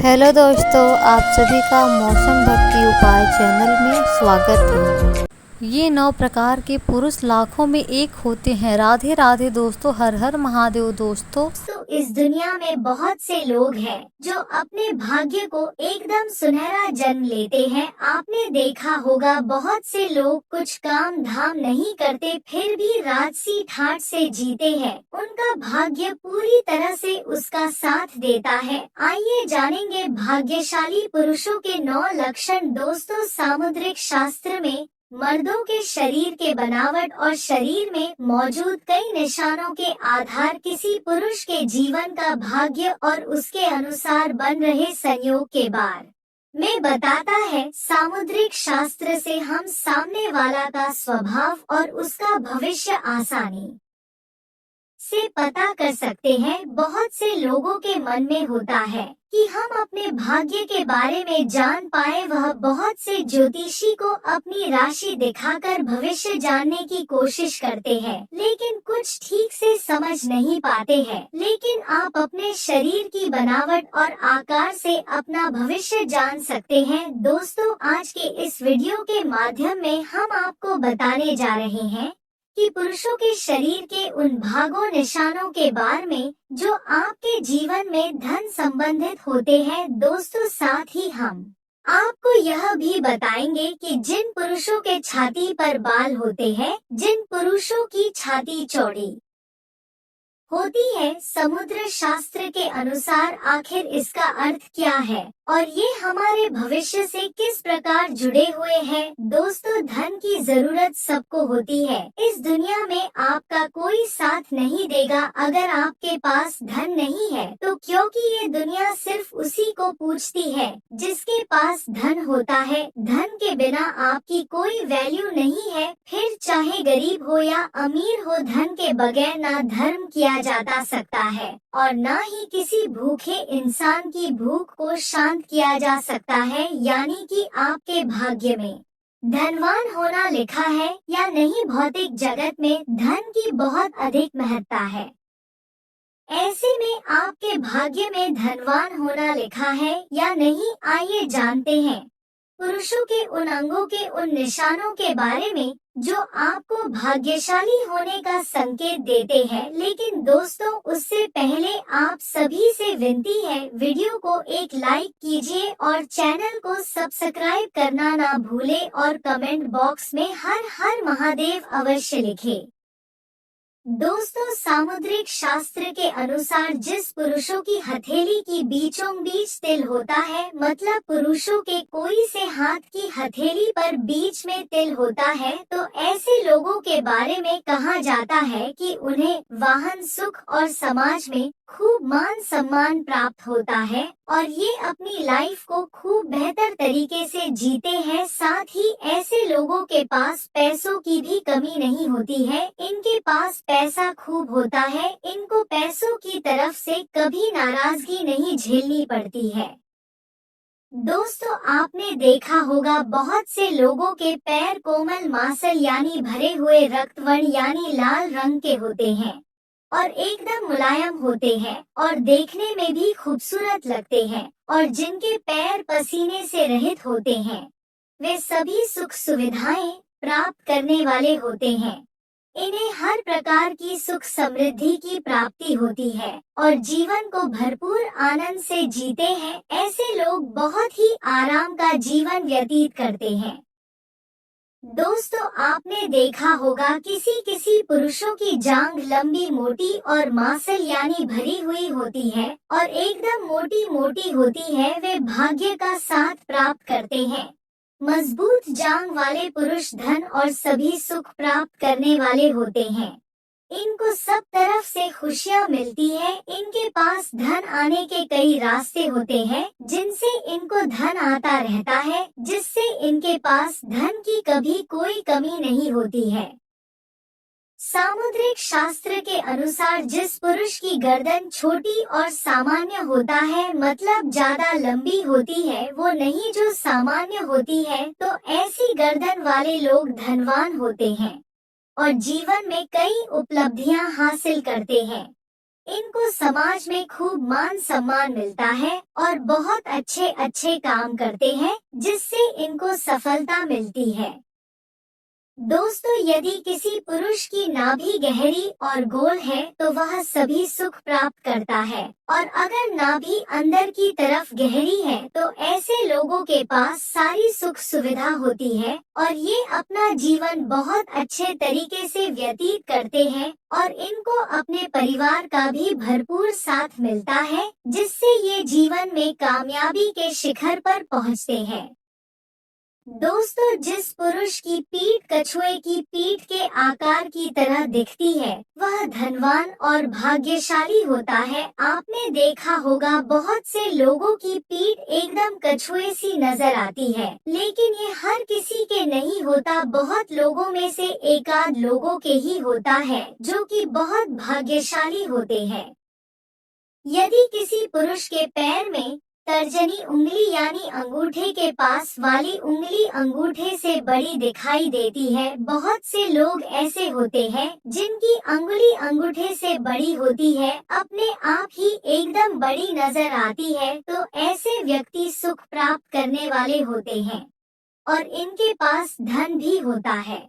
Hello दोस्तों, आप सभी का मौसम भक्ति उपाय चैनल में स्वागत है। ये 9 प्रकार के पुरुष लाखों में एक होते हैं। राधे राधे दोस्तों, हर हर महादेव दोस्तों। तो इस दुनिया में बहुत से लोग हैं जो अपने भाग्य को एकदम सुनहरा जन्म लेते हैं। आपने देखा होगा बहुत से लोग कुछ काम धाम नहीं करते फिर भी राजसी ठाट से जीते हैं। उनका भाग्य पूरी तरह से उसका साथ देता है। आइए जानेंगे भाग्यशाली पुरुषों के 9 लक्षण। दोस्तों, सामुद्रिक शास्त्र में मर्दों के शरीर के बनावट और शरीर में मौजूद कई निशानों के आधार किसी पुरुष के जीवन का भाग्य और उसके अनुसार बन रहे संयोग के बारे में बताता है। सामुद्रिक शास्त्र से हम सामने वाला का स्वभाव और उसका भविष्य आसानी से पता कर सकते हैं। बहुत से लोगों के मन में होता है कि हम अपने भाग्य के बारे में जान पाए। वह बहुत से ज्योतिषी को अपनी राशि दिखाकर भविष्य जानने की कोशिश करते हैं, लेकिन कुछ ठीक से समझ नहीं पाते हैं। लेकिन आप अपने शरीर की बनावट और आकार से अपना भविष्य जान सकते हैं। दोस्तों, आज के इस वीडियो के माध्यम में हम आपको बताने जा रहे हैं कि पुरुषों के शरीर के उन भागों निशानों के बारे में जो आपके जीवन में धन संबंधित होते हैं। दोस्तों, साथ ही हम आपको यह भी बताएंगे कि जिन पुरुषों के छाती पर बाल होते हैं, जिन पुरुषों की छाती चौड़ी होती है, समुद्र शास्त्र के अनुसार आखिर इसका अर्थ क्या है और ये हमारे भविष्य से किस प्रकार जुड़े हुए हैं। दोस्तों, धन की जरूरत सबको होती है। इस दुनिया में आपका कोई साथ नहीं देगा अगर आपके पास धन नहीं है, तो क्योंकि ये दुनिया सिर्फ उसी को पूछती है जिसके पास धन होता है। धन के बिना आपकी कोई वैल्यू नहीं है, फिर चाहे गरीब हो या अमीर हो, धन के बगैर ना धर्म किया जाता सकता है और ना ही किसी भूखे इंसान की भूख को शांत किया जा सकता है। यानी कि आपके भाग्य में धनवान होना लिखा है या नहीं, भौतिक जगत में धन की बहुत अधिक महत्ता है। ऐसे में आपके भाग्य में धनवान होना लिखा है या नहीं, आइए जानते हैं पुरुषों के उन अंगों के उन निशानों के बारे में जो आपको भाग्यशाली होने का संकेत देते हैं। लेकिन दोस्तों, उससे पहले आप सभी से विनती है, वीडियो को एक लाइक कीजिए और चैनल को सब्सक्राइब करना ना भूले और कमेंट बॉक्स में हर हर महादेव अवश्य लिखें। दोस्तों, सामुद्रिक शास्त्र के अनुसार जिस पुरुषों की हथेली की बीचों बीच तिल होता है, मतलब पुरुषों के कोई से हाथ की हथेली पर बीच में तिल होता है, तो ऐसे लोगों के बारे में कहा जाता है कि उन्हें वाहन, सुख और समाज में खूब मान सम्मान प्राप्त होता है और ये अपनी लाइफ को खूब बेहतर तरीके से जीते हैं। साथ ही ऐसे लोगों के पास पैसों की भी कमी नहीं होती है। इनके पास पैसा खूब होता है। इनको पैसों की तरफ से कभी नाराजगी नहीं झेलनी पड़ती है। दोस्तों, आपने देखा होगा बहुत से लोगों के पैर कोमल मांसल यानी भरे हुए रक्तवर्ण यानी लाल रंग के होते हैं और एकदम मुलायम होते हैं और देखने में भी खूबसूरत लगते हैं, और जिनके पैर पसीने से रहित होते हैं वे सभी सुख सुविधाएं प्राप्त करने वाले होते हैं। इन्हें हर प्रकार की सुख समृद्धि की प्राप्ति होती है और जीवन को भरपूर आनंद से जीते हैं। ऐसे लोग बहुत ही आराम का जीवन व्यतीत करते हैं। दोस्तों, आपने देखा होगा किसी किसी पुरुषों की जांघ लंबी मोटी और मांसल यानी भरी हुई होती है और एकदम मोटी मोटी होती है। वे भाग्य का साथ प्राप्त करते हैं। मजबूत जांघ वाले पुरुष धन और सभी सुख प्राप्त करने वाले होते हैं। इनको सब तरफ से खुशियाँ मिलती है। इनके पास धन आने के कई रास्ते होते हैं जिनसे इनको धन आता रहता है, जिससे इनके पास धन की कभी कोई कमी नहीं होती है। सामुद्रिक शास्त्र के अनुसार जिस पुरुष की गर्दन छोटी और सामान्य होता है, मतलब ज्यादा लंबी होती है, वो नहीं जो सामान्य होती है, तो ऐसी गर्दन वाले लोग धनवान होते हैं और जीवन में कई उपलब्धियां हासिल करते हैं। इनको समाज में खूब मान सम्मान मिलता है और बहुत अच्छे अच्छे काम करते हैं जिससे इनको सफलता मिलती है। दोस्तों, यदि किसी पुरुष की नाभि गहरी और गोल है तो वह सभी सुख प्राप्त करता है, और अगर नाभि अंदर की तरफ गहरी है तो ऐसे लोगों के पास सारी सुख सुविधा होती है और ये अपना जीवन बहुत अच्छे तरीके से व्यतीत करते हैं और इनको अपने परिवार का भी भरपूर साथ मिलता है, जिससे ये जीवन में कामयाबी के शिखर पर पहुँचते हैं। दोस्तों, जिस पुरुष की पीठ कछुए की पीठ के आकार की तरह दिखती है वह धनवान और भाग्यशाली होता है। आपने देखा होगा बहुत से लोगों की पीठ एकदम कछुए सी नजर आती है, लेकिन ये हर किसी के नहीं होता, बहुत लोगों में से एकाध लोगों के ही होता है जो कि बहुत भाग्यशाली होते हैं। यदि किसी पुरुष के पैर में तर्जनी उंगली यानी अंगूठे के पास वाली उंगली अंगूठे से बड़ी दिखाई देती है, बहुत से लोग ऐसे होते हैं जिनकी अंगुली अंगूठे से बड़ी होती है, अपने आप ही एकदम बड़ी नजर आती है, तो ऐसे व्यक्ति सुख प्राप्त करने वाले होते हैं और इनके पास धन भी होता है।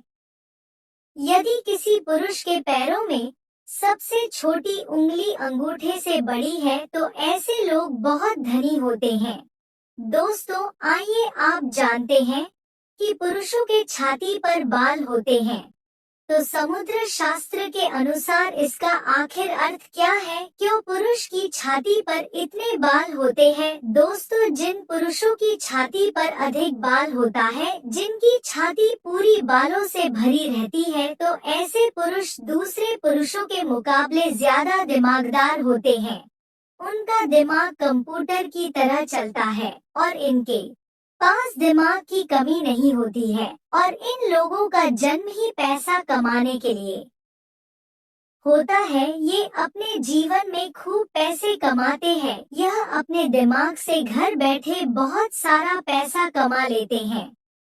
यदि किसी पुरुष के पैरों में सबसे छोटी उंगली अंगूठे से बड़ी है तो ऐसे लोग बहुत धनी होते हैं। दोस्तों, आइए आप जानते हैं कि पुरुषों के छाती पर बाल होते हैं, तो समुद्र शास्त्र के अनुसार इसका आखिर अर्थ क्या है? क्यों पुरुष की छाती पर इतने बाल होते हैं? दोस्तों, जिन पुरुषों की छाती पर अधिक बाल होता है, जिनकी छाती पूरी बालों से भरी रहती है, तो ऐसे पुरुष दूसरे पुरुषों के मुकाबले ज्यादा दिमागदार होते हैं। उनका दिमाग कंप्यूटर की तरह चलता है और इनके पास दिमाग की कमी नहीं होती है, और इन लोगों का जन्म ही पैसा कमाने के लिए होता है। ये अपने जीवन में खूब पैसे कमाते हैं, यह अपने दिमाग से घर बैठे बहुत सारा पैसा कमा लेते हैं।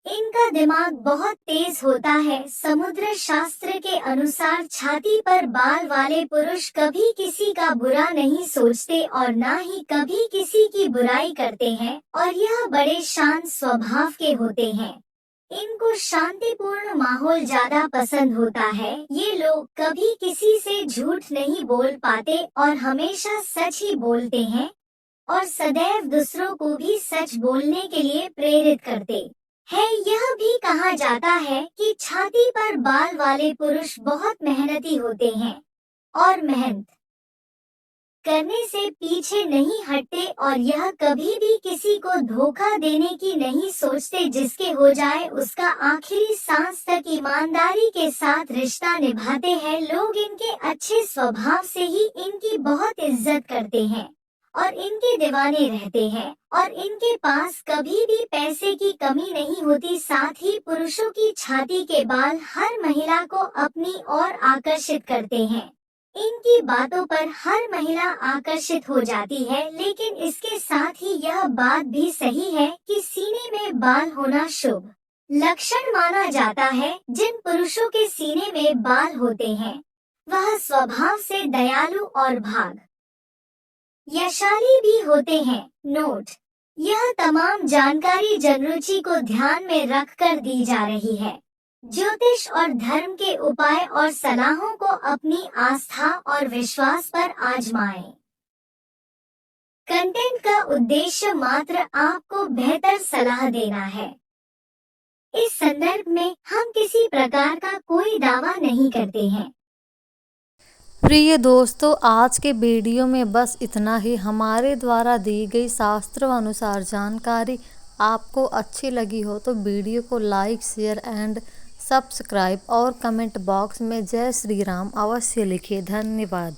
इनका दिमाग बहुत तेज होता है। समुद्र शास्त्र के अनुसार छाती पर बाल वाले पुरुष कभी किसी का बुरा नहीं सोचते और ना ही कभी किसी की बुराई करते हैं, और यह बड़े शांत स्वभाव के होते हैं। इनको शांतिपूर्ण माहौल ज्यादा पसंद होता है। ये लोग कभी किसी से झूठ नहीं बोल पाते और हमेशा सच ही बोलते हैं और सदैव दूसरों को भी सच बोलने के लिए प्रेरित करते है। यह भी कहा जाता है कि छाती पर बाल वाले पुरुष बहुत मेहनती होते हैं और मेहनत करने से पीछे नहीं हटते, और यह कभी भी किसी को धोखा देने की नहीं सोचते। जिसके हो जाए उसका आखिरी सांस तक ईमानदारी के साथ रिश्ता निभाते हैं। लोग इनके अच्छे स्वभाव से ही इनकी बहुत इज्जत करते हैं और इनके दीवाने रहते हैं, और इनके पास कभी भी पैसे की कमी नहीं होती। साथ ही पुरुषों की छाती के बाल हर महिला को अपनी ओर आकर्षित करते हैं। इनकी बातों पर हर महिला आकर्षित हो जाती है, लेकिन इसके साथ ही यह बात भी सही है कि सीने में बाल होना शुभ लक्षण माना जाता है। जिन पुरुषों के सीने में बाल होते हैं वह स्वभाव से दयालु और भाग्यशाली भी होते हैं। नोट: यह तमाम जानकारी जनरुचि को ध्यान में रखकर दी जा रही है। ज्योतिष और धर्म के उपाय और सलाहों को अपनी आस्था और विश्वास पर आजमाएं। कंटेंट का उद्देश्य मात्र आपको बेहतर सलाह देना है। इस संदर्भ में हम किसी प्रकार का कोई दावा नहीं करते हैं। प्रिय दोस्तों, आज के वीडियो में बस इतना ही। हमारे द्वारा दी गई शास्त्र अनुसार जानकारी आपको अच्छी लगी हो तो वीडियो को लाइक, शेयर एंड सब्सक्राइब और कमेंट बॉक्स में जय श्री राम अवश्य लिखिए। धन्यवाद।